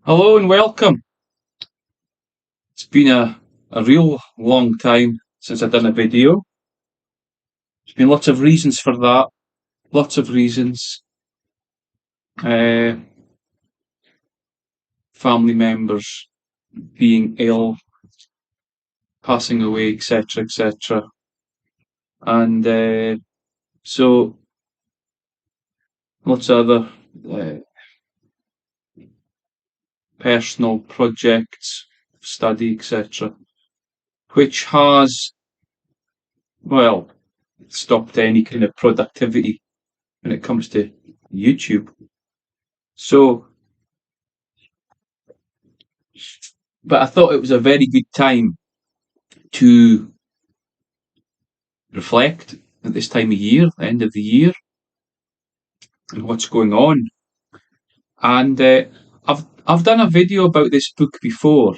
Hello and welcome. It's been a real long time since I've done a video. There's been lots of reasons for that. Lots of reasons. Uh, Family members being ill, passing away, etc., etc. And so lots of other uh, personal projects, study, etc., which has, well, stopped any kind of productivity when it comes to YouTube. So, but I thought it was a very good time to reflect at this time of year, end of the year, and what's going on. And I've done a video about this book before.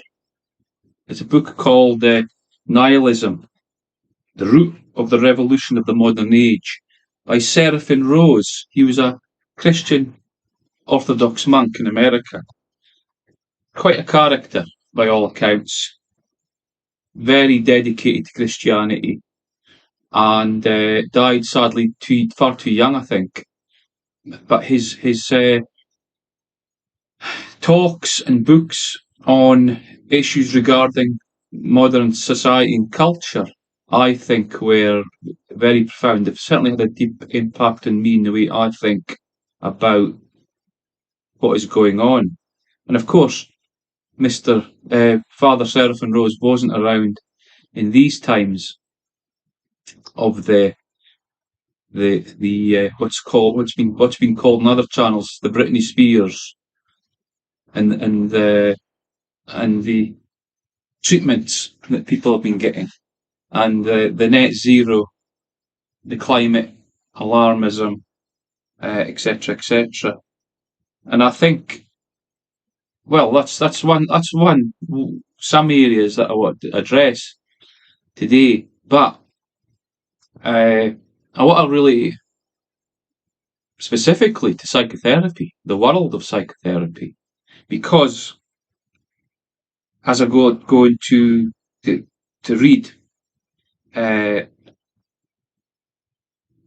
It's a book called Nihilism: The Root of the Revolution of the Modern Age by Seraphim. He was a Christian Orthodox monk in America. Quite a character by all accounts. Very dedicated to Christianity, and died sadly far too young, I think. But his talks and books on issues regarding modern society and culture, I think, were very profound. They've certainly had a deep impact on me in the way I think about what is going on. And of course, Mr. Father Seraphim Rose wasn't around in these times of the what's been called in other channels the Britney Spears and and the treatments that people have been getting, and the net zero, the climate alarmism, etc., etc. And I think, well, that's one some areas that I want to address today, but I want to really specifically to psychotherapy, the world of psychotherapy, because as I go into to read, uh,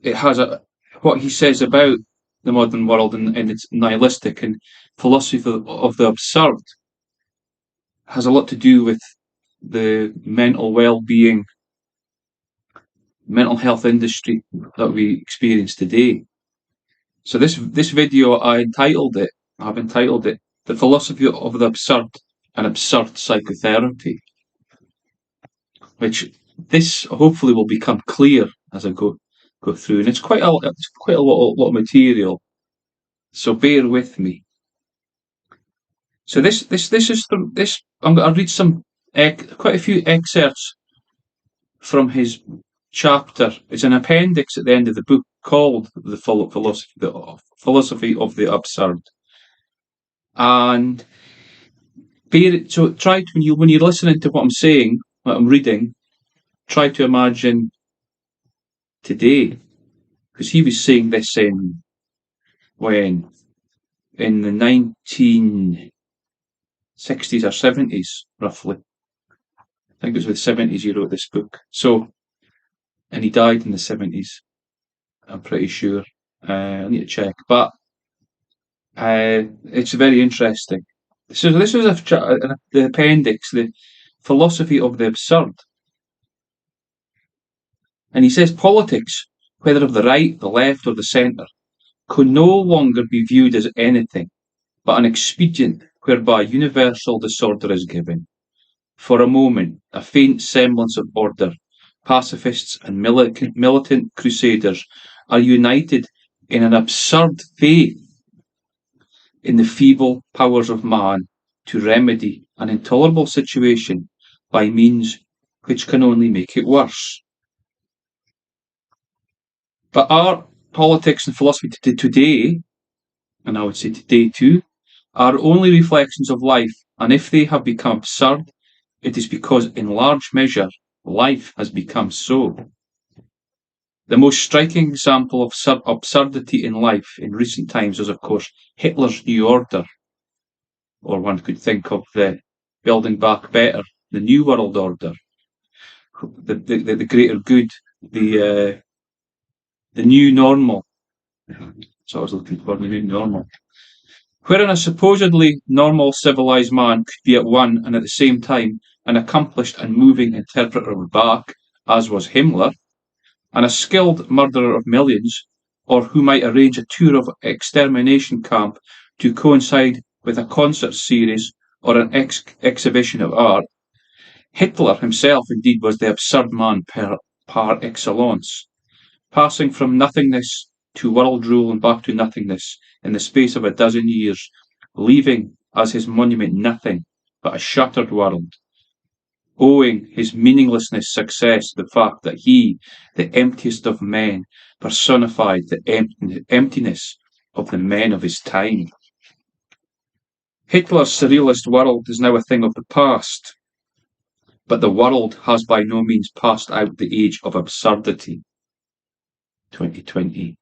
it has what he says about the modern world and its nihilistic and philosophy of the absurd has a lot to do with the mental well-being, mental health industry that we experience today. So this video I've entitled it "The Philosophy of the Absurd and Absurd Psychotherapy," which this hopefully will become clear as I go through, and it's quite a lot of material. So bear with me. So this is from this. I'm going to read some quite a few excerpts from his chapter. It's an appendix at the end of the book called Philosophy of the Absurd. And so try to when you're listening to what I'm saying, what I'm reading, try to imagine today, because he was saying this in the 1960s or 70s, roughly. I think it was the 70s he wrote this book. So, and he died in the 70s, I'm pretty sure. I need to check. But it's very interesting. So this was the appendix, the philosophy of the absurd. And he says politics, whether of the right, the left, or the centre, could no longer be viewed as anything but an expedient whereby universal disorder is given. For a moment, a faint semblance of order, pacifists and militant crusaders are united in an absurd faith in the feeble powers of man to remedy an intolerable situation by means which can only make it worse. But our politics and philosophy today, and I would say today too, are only reflections of life, and if they have become absurd, it is because, in large measure, life has become so. The most striking example of absurdity in life in recent times is, of course, Hitler's New Order. or one could think of the Building Back Better, the New World Order, the greater good, the new normal. So I was looking for the new normal. Wherein a supposedly normal civilized man could be at one and at the same time an accomplished and moving interpreter of Bach, as was Himmler, and a skilled murderer of millions, or who might arrange a tour of extermination camp to coincide with a concert series or an exhibition of art. Hitler himself indeed was the absurd man par excellence, passing from nothingness to world rule and back to nothingness in the space of a dozen years, leaving as his monument nothing but a shattered world, owing his meaninglessness success to the fact that he, the emptiest of men, personified the emptiness of the men of his time. Hitler's surrealist world is now a thing of the past, but the world has by no means passed out the age of absurdity. 2020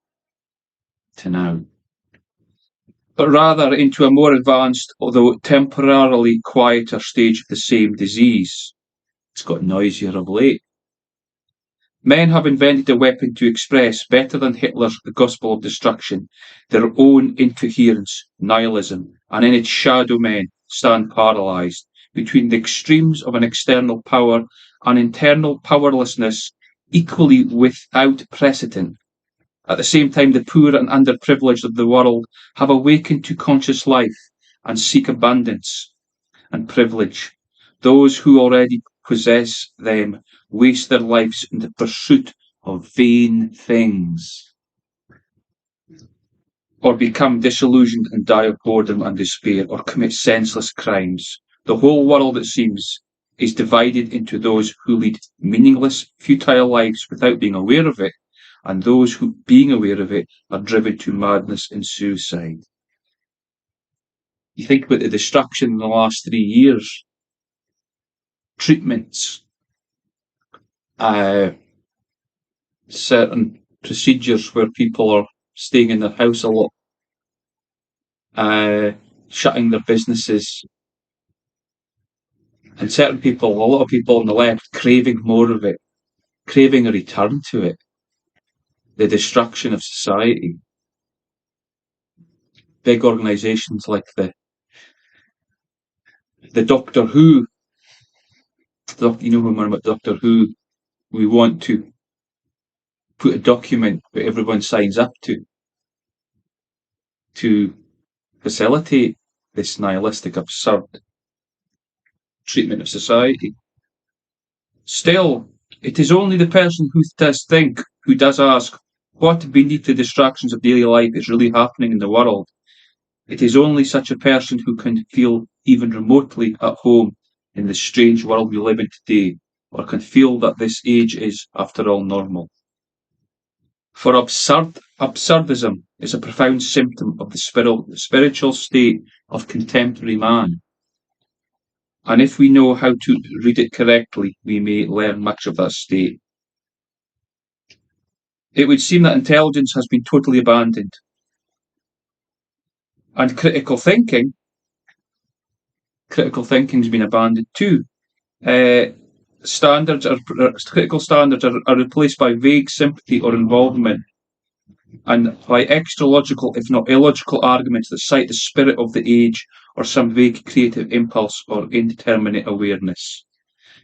to now, but rather into a more advanced, although temporarily quieter stage of the same disease. It's got noisier of late. Men have invented a weapon to express, better than Hitler's The Gospel of Destruction, their own incoherence, nihilism, and in its shadow men stand paralysed between the extremes of an external power and internal powerlessness equally without precedent. At the same time, the poor and underprivileged of the world have awakened to conscious life and seek abundance and privilege. Those who already possess them waste their lives in the pursuit of vain things, or become disillusioned and die of boredom and despair, or commit senseless crimes. The whole world, it seems, is divided into those who lead meaningless, futile lives without being aware of it, and those who, being aware of it, are driven to madness and suicide. You think about the destruction in the last 3 years, treatments, certain procedures where people are staying in their house a lot, shutting their businesses, and certain people, a lot of people on the left, craving more of it, craving a return to it, the destruction of society. Big organisations like the Doctor Who, you know when we're about Doctor Who, we want to put a document that everyone signs up to facilitate this nihilistic, absurd treatment of society. Still, it is only the person who does think, who does ask, what beneath the distractions of daily life is really happening in the world. It is only such a person who can feel even remotely at home in the strange world we live in today, or can feel that this age is, after all, normal. For absurdism is a profound symptom of the spiritual state of contemporary man. And if we know how to read it correctly, we may learn much of that state. It would seem that intelligence has been totally abandoned. And critical thinking's been abandoned too. Critical standards are replaced by vague sympathy or involvement, and by extra logical, if not illogical, arguments that cite the spirit of the age or some vague creative impulse or indeterminate awareness.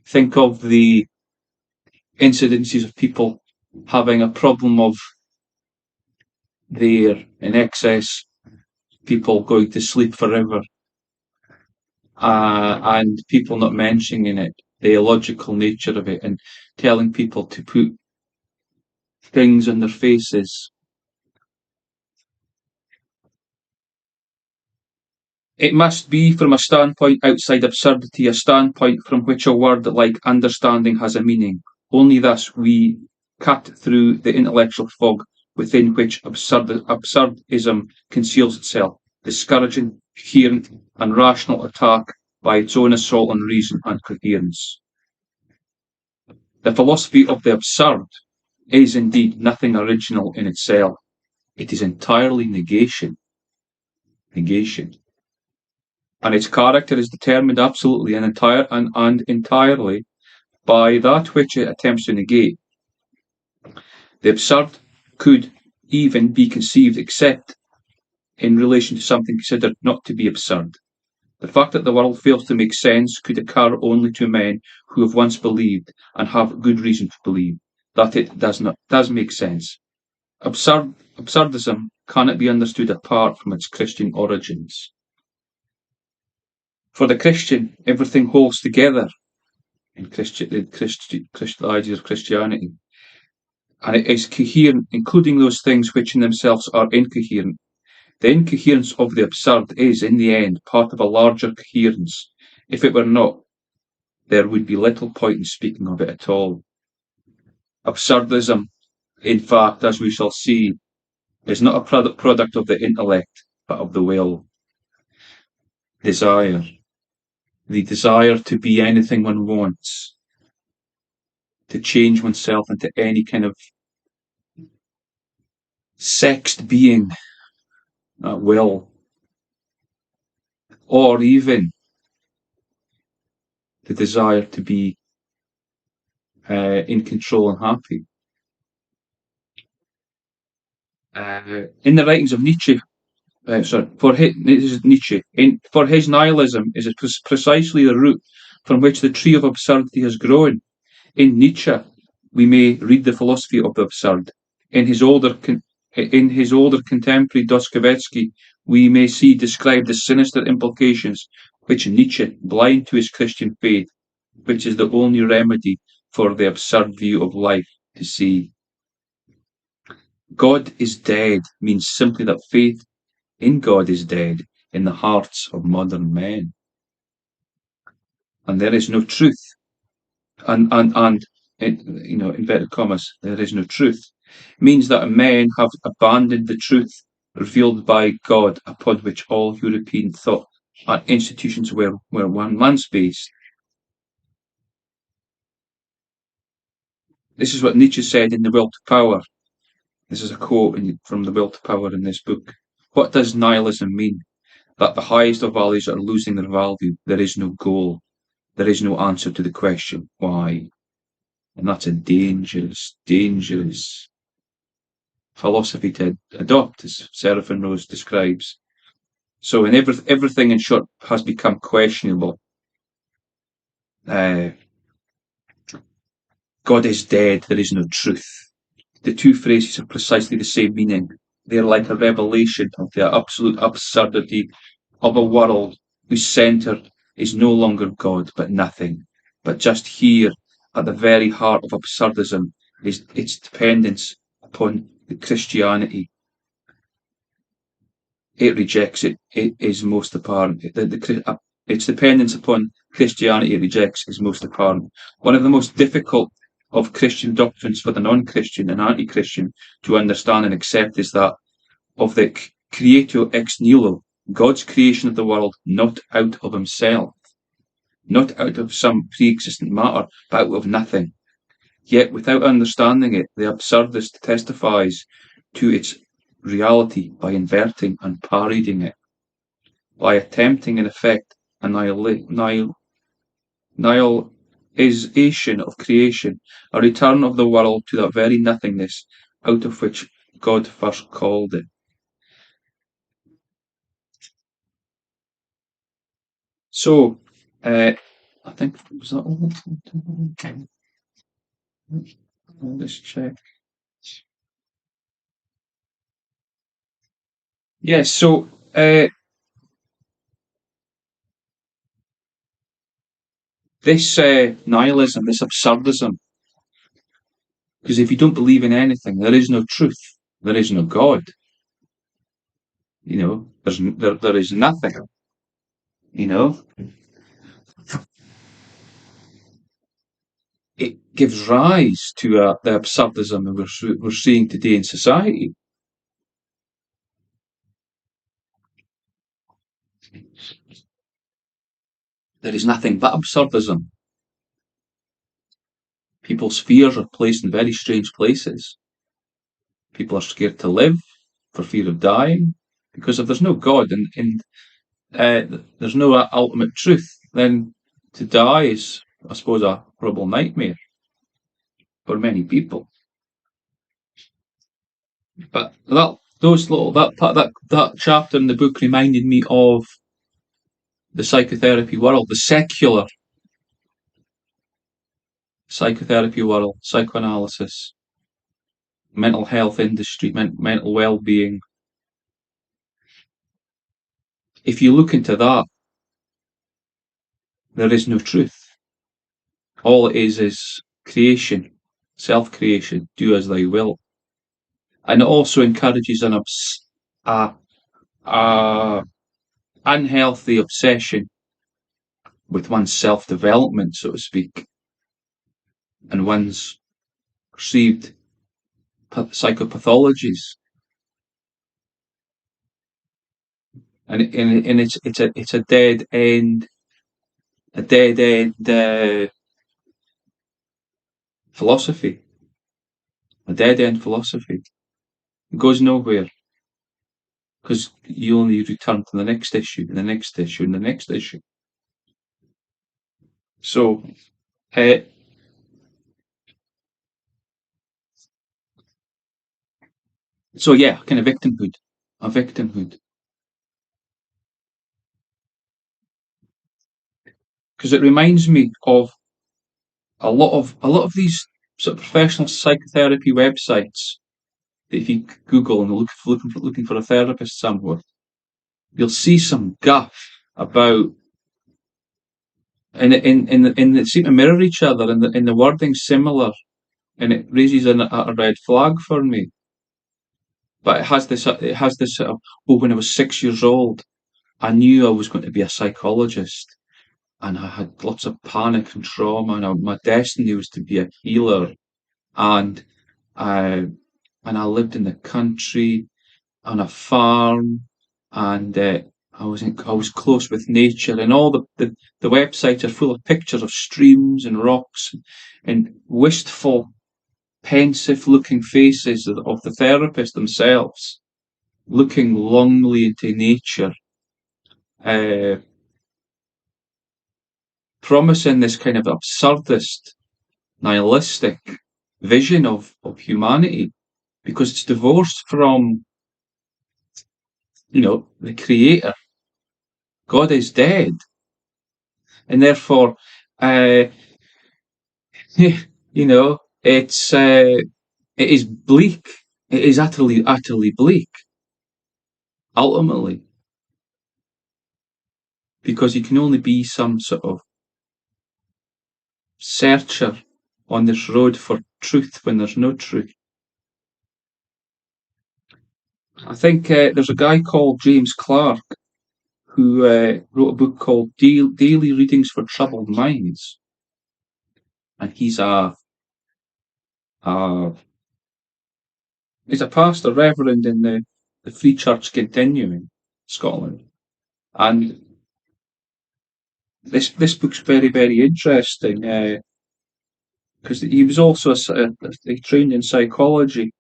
Think of the incidences of people having a problem of their in excess, people going to sleep forever, and people not mentioning it, the illogical nature of it, and telling people to put things on their faces. It must be, from a standpoint outside absurdity, a standpoint from which a word like understanding has a meaning. Only thus we cut through the intellectual fog within which absurdism conceals itself, discouraging, coherent, and rational attack by its own assault on reason and coherence. The philosophy of the absurd is indeed nothing original in itself. It is entirely negation. Negation. and its character is determined absolutely and entirely by that which it attempts to negate. The absurd could even be conceived except in relation to something considered not to be absurd. The fact that the world fails to make sense could occur only to men who have once believed, and have good reason to believe, that it does make sense. Absurdism cannot be understood apart from its Christian origins. For the Christian, everything holds together in the ideas of Christianity, and it is coherent, including those things which in themselves are incoherent. The incoherence of the absurd is, in the end, part of a larger coherence. If it were not, there would be little point in speaking of it at all. Absurdism, in fact, as we shall see, is not a product of the intellect, but of the will. Desire. The desire to be anything one wants, to change oneself into any kind of sexed being at will, or even the desire to be in control and happy. In the writings of Nietzsche, for his nihilism is precisely the root from which the tree of absurdity has grown. In Nietzsche, we may read the philosophy of the absurd. In his older contemporary Dostoevsky, we may see described the sinister implications which Nietzsche, blind to his Christian faith, which is the only remedy for the absurd view of life, to see. God is dead means simply that faith in God is dead in the hearts of modern men. And there is no truth. And inverted commas, there is no truth. It means that men have abandoned the truth revealed by God, upon which all European thought and institutions were once based. This is what Nietzsche said in The Will to Power. This is a quote from The Will to Power in this book. What does nihilism mean? That the highest of values are losing their value. There is no goal. There is no answer to the question, why? And that's a dangerous, dangerous philosophy to adopt, as Seraphim Rose describes. So everything, in short, has become questionable. God is dead, there is no truth. The two phrases have precisely the same meaning. They are like a revelation of the absolute absurdity of a world whose centre is no longer God, but nothing. But just here, at the very heart of absurdism, is its dependence upon the Christianity. It rejects it. It is most apparent. Its dependence upon Christianity it rejects is most apparent. One of the most difficult of Christian doctrines for the non-Christian and anti-Christian to understand and accept is that of the creatio ex nihilo, God's creation of the world not out of himself, not out of some pre-existent matter, but out of nothing. Yet without understanding it, the absurdist testifies to its reality by inverting and parodying it, by attempting in effect a nihilization of creation, a return of the world to that very nothingness out of which God first called it. So, I think, was that all? Let's check. Yes, so this nihilism, this absurdism, because if you don't believe in anything, there is no truth, there is no God. There is nothing. It gives rise to the absurdism that we're seeing today in society. There is nothing but absurdism. People's fears are placed in very strange places. People are scared to live for fear of dying, because if there's no God, and there's no ultimate truth, then to die is, I suppose, a horrible nightmare for many people. But that chapter in the book reminded me of the psychotherapy world, the secular psychotherapy world, psychoanalysis, mental health industry, mental well-being. If you look into that, there is no truth. All it is creation, self-creation, do as thou wilt. And it also encourages a unhealthy obsession with one's self-development, so to speak, and one's perceived psychopathologies. And it's a dead end philosophy, a dead end philosophy. It goes nowhere because you only return to the next issue, and the next issue, and the next issue. So, yeah, kind of a victimhood, because it reminds me of a lot of these sort of professional psychotherapy websites that if you Google and looking for a therapist somewhere, you'll see some guff about, and they seem to mirror each other, and the wording's similar, and it raises a red flag for me. But it has this sort of, oh, when I was 6 years old, I knew I was going to be a psychologist, and I had lots of panic and trauma, and my destiny was to be a healer, and I lived in the country on a farm, and I was close with nature, and all the websites are full of pictures of streams and rocks and wistful, pensive-looking faces of the therapists themselves, looking longingly into nature, uh, promising this kind of absurdist, nihilistic vision of humanity, because it's divorced from, the creator. God is dead, and therefore, uh, it is bleak. It is utterly bleak, ultimately, because you can only be some sort of searcher on this road for truth when there's no truth. I think there's a guy called James Clark who wrote a book called Daily Readings for Troubled Minds, and he's a pastor, reverend in the Free Church Continuing, Scotland, and this book's very interesting because he was also he trained in psychology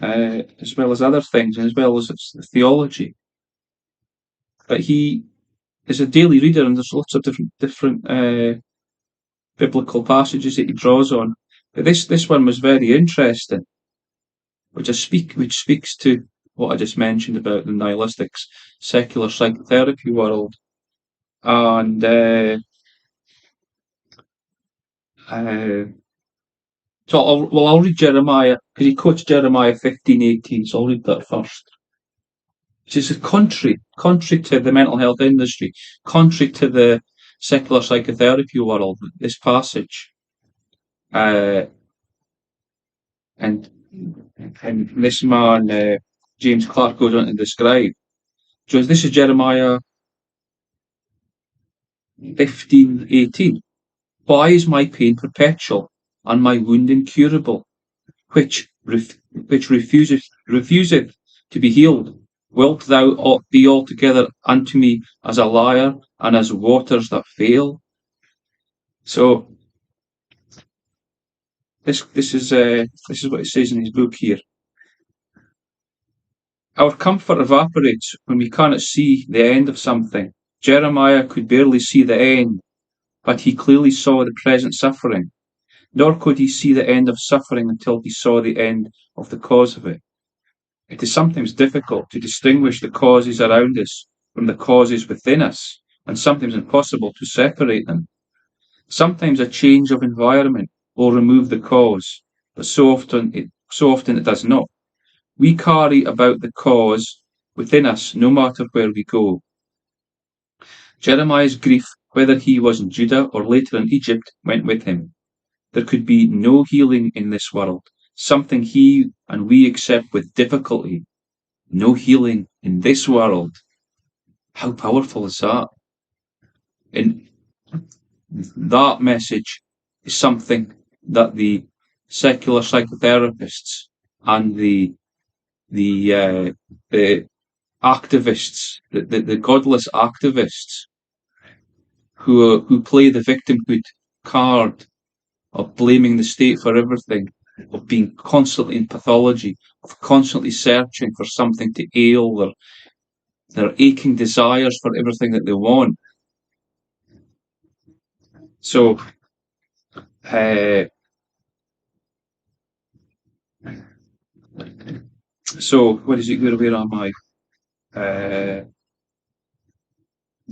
as well as other things, and as well as theology. But he is a daily reader, and there's lots of different biblical passages that he draws on. But this one was very interesting, which speaks to what I just mentioned about the nihilistic secular psychotherapy world. And so I'll read Jeremiah, because he quotes Jeremiah 15:18, so I'll read that first. Which is contrary to the mental health industry, contrary to the secular psychotherapy world, this passage. And this man, James Clark, goes on to describe. So this is Jeremiah 15:18. Why is my pain perpetual and my wound incurable, which refuseth to be healed? Wilt thou be altogether unto me as a liar and as waters that fail? So this is what it says in his book here. Our comfort evaporates when we cannot see the end of something. Jeremiah could barely see the end, but he clearly saw the present suffering. Nor could he see the end of suffering until he saw the end of the cause of it. It is sometimes difficult to distinguish the causes around us from the causes within us, and sometimes impossible to separate them. Sometimes a change of environment will remove the cause, but so often it does not. We carry about the cause within us no matter where we go. Jeremiah's grief, whether he was in Judah or later in Egypt, went with him. There could be no healing in this world, something he and we accept with difficulty. No healing in this world. How powerful is that? And that message is something that the secular psychotherapists and the activists, the godless activists who play the victimhood card of blaming the state for everything, of being constantly in pathology, of constantly searching for something to ail their aching desires for everything that they want. So, uh, what is it? Where am I?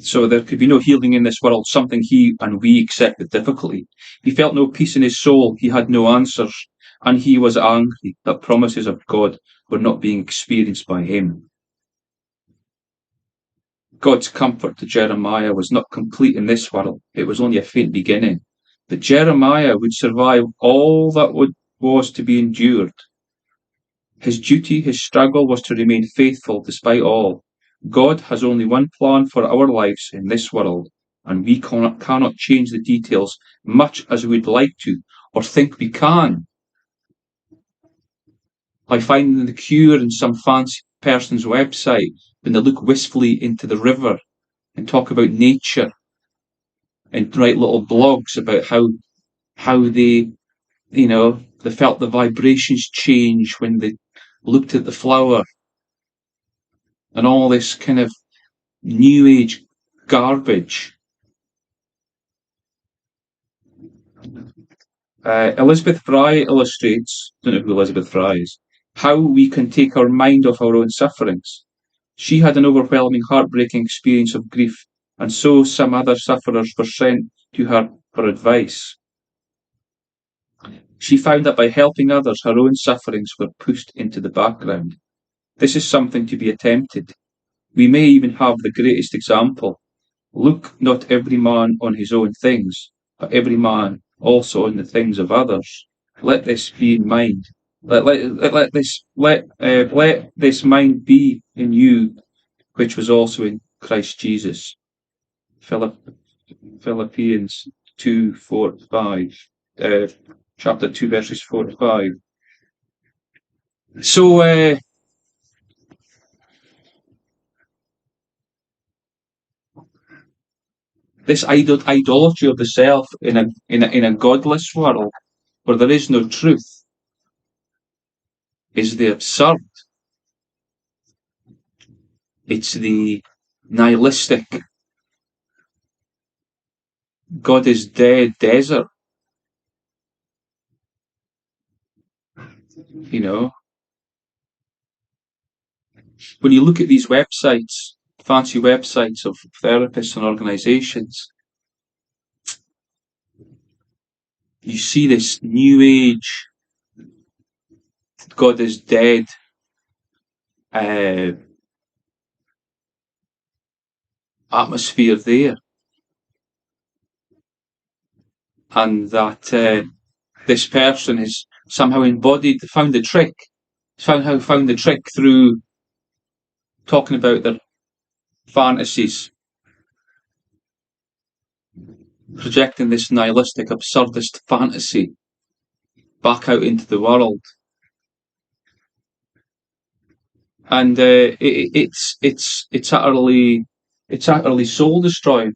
So there could be no healing in this world, something he and we accept with difficulty. He felt no peace in his soul, he had no answers, and he was angry that promises of God were not being experienced by him. God's comfort to Jeremiah was not complete in this world, it was only a faint beginning. But Jeremiah would survive all that was to be endured. His duty, his struggle was to remain faithful despite all. God has only one plan for our lives in this world, and we cannot change the details much as we'd like to, or think we can, by finding the cure in some fancy person's website when they look wistfully into the river and talk about nature and write little blogs about how they felt the vibrations change when they looked at the flower and all this kind of new age garbage. Elizabeth Fry illustrates, I don't know who Elizabeth Fry is, how we can take our mind off our own sufferings. She had an overwhelming, heartbreaking experience of grief, and so some other sufferers were sent to her for advice. She found that by helping others, her own sufferings were pushed into the background. This is something to be attempted. We may even have the greatest example. Look not every man on his own things, but every man also on the things of others. Let this be in mind. Let this mind be in you, which was also in Christ Jesus. Philippians 2, 4, 5. Chapter 2, verses 4 to 5. So, this idolatry of the self in a godless world where there is no truth is the absurd. It's the nihilistic, God is dead desert. You know, when you look at these websites, fancy websites of therapists and organizations, you see this new age, God is dead, atmosphere there. And that this person is somehow found the trick through talking about their fantasies, projecting this nihilistic, absurdist fantasy back out into the world. And it's utterly soul destroying.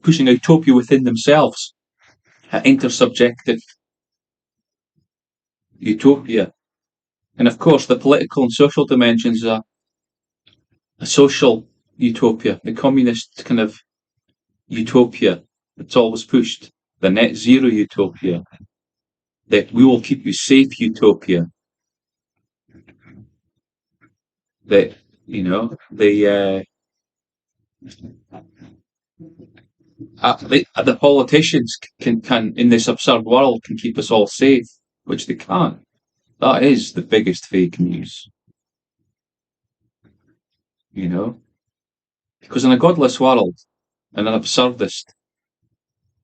Pushing utopia within themselves, intersubjective utopia. And of course, the political and social dimensions are a social utopia, the communist kind of utopia that's always pushed, the net zero utopia, the we will keep you safe utopia, that, the politicians can in this absurd world can keep us all safe, which they can't. That is the biggest fake news, you know, because in a godless world, and an absurdist,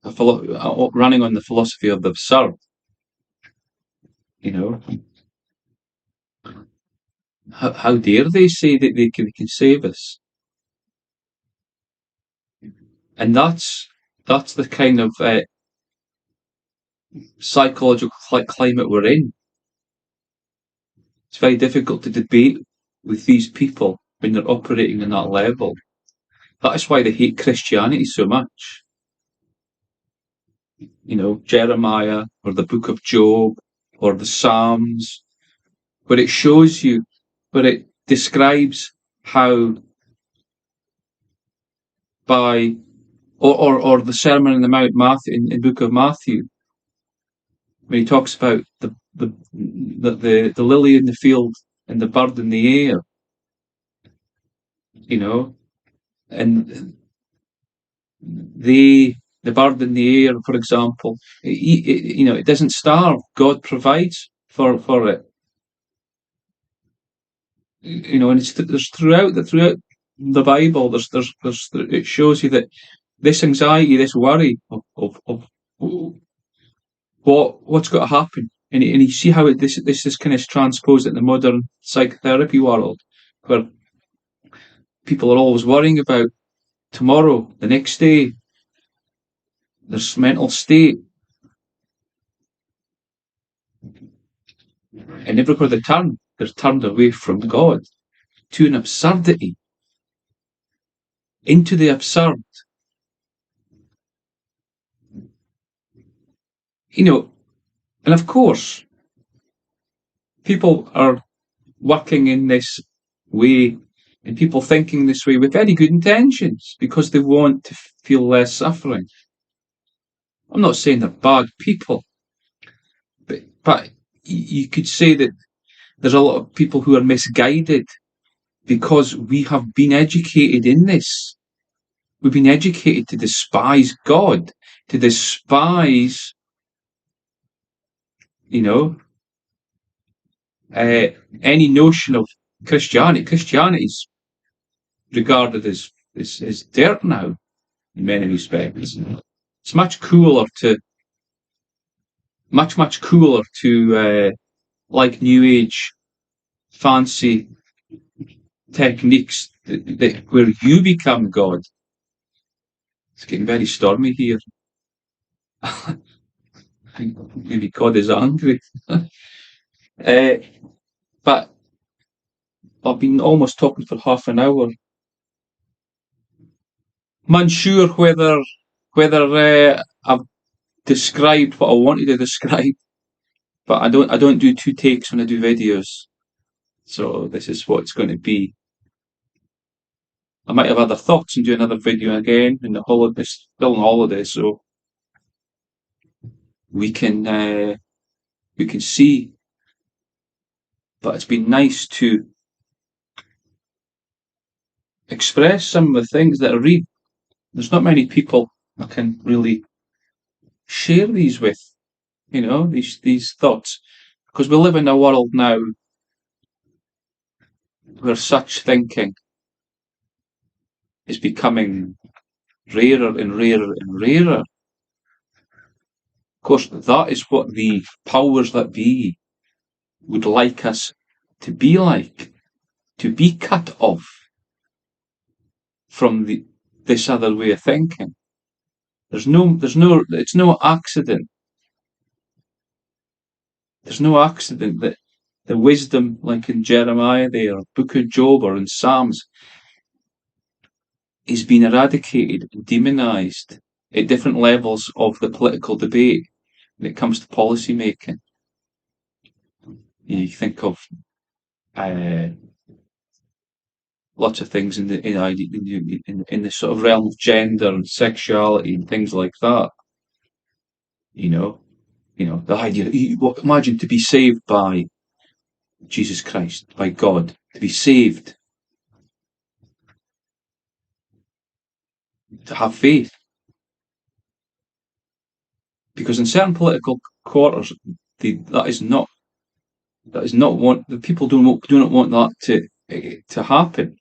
running on the philosophy of the absurd, you know, how dare they say that they can save us? And that's the kind of psychological climate we're in. It's very difficult to debate with these people when they're operating in that level. That is why they hate Christianity so much. Jeremiah or the book of Job or the Psalms, where it shows you, where it describes how or the Sermon on the Mount, Matthew, in the book of Matthew, when he talks about the lily in the field and the bird in the air, and the bird in the air, for example, it doesn't starve. God provides for it. And there's throughout the Bible, there's it shows you that this anxiety, this worry of what's got to happen, and you see how this is kind of transposed in the modern psychotherapy world, where people are always worrying about tomorrow, the next day. There's mental state, and everywhere they turn, they're turned away from God to an absurdity, into the absurd. And of course, people are working in this way and people thinking this way with very good intentions because they want to feel less suffering. I'm not saying they're bad people, but you could say that there's a lot of people who are misguided because we have been educated in this. We've been educated to despise God, to despise, any notion of Christianity. Christianity's regarded as dirt now, in many respects. It's much cooler to like New Age fancy techniques where you become God. It's getting very stormy here. Maybe God is angry. But I've been almost talking for half an hour. I'm unsure whether I've described what I wanted to describe, but I don't do two takes when I do videos. So this is what it's going to be. I might have other thoughts and do another video again in the holiday, still on holiday, so we can see. But it's been nice to express some of the things that I read. There's not many people I can really share these with, these thoughts, because we live in a world now where such thinking is becoming rarer and rarer and rarer. Of course, that is what the powers that be would like us to be like, to be cut off from this other way of thinking. It's no accident. There's no accident that the wisdom, like in Jeremiah there, or Book of Job, or in Psalms, is being eradicated and demonized at different levels of the political debate when it comes to policy making. You think of lots of things in the sort of realm of gender and sexuality and things like that. You know, the idea. Imagine to be saved by Jesus Christ, by God, to be saved, to have faith. Because in certain political quarters, that is not what the people do not want that to happen.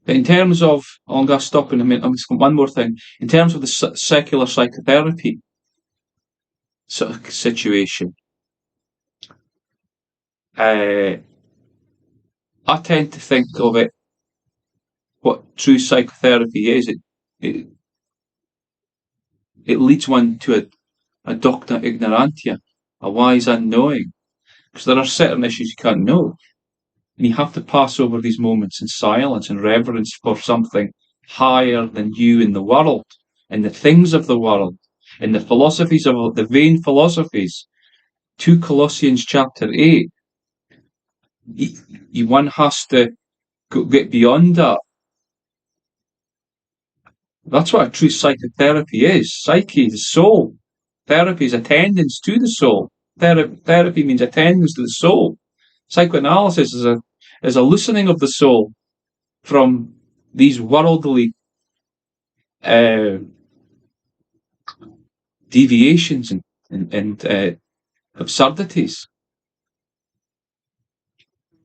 But in terms of, I'm going to stop in a minute. I'm just going one more thing. In terms of the secular psychotherapy sort of situation, I tend to think of it. What true psychotherapy is, it it leads one to a docta ignorantia, a wise unknowing, because there are certain issues you can't know. And you have to pass over these moments in silence and reverence for something higher than you in the world, in the things of the world, in the philosophies of the vain philosophies. 2 Colossians chapter 8. One has to get beyond that. That's what a true psychotherapy is. Psyche is soul. Therapy is attendance to the soul. Therapy means attendance to the soul. Psychoanalysis is a loosening of the soul from these worldly uh, deviations and absurdities.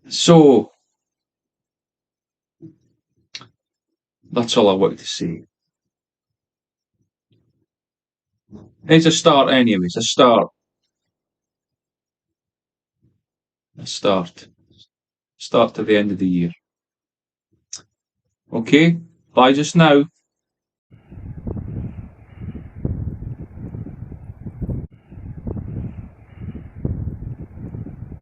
So that's all I wanted to say. It's a start, anyway. It's a start. A start. Start to the end of the year. Okay. Bye just now.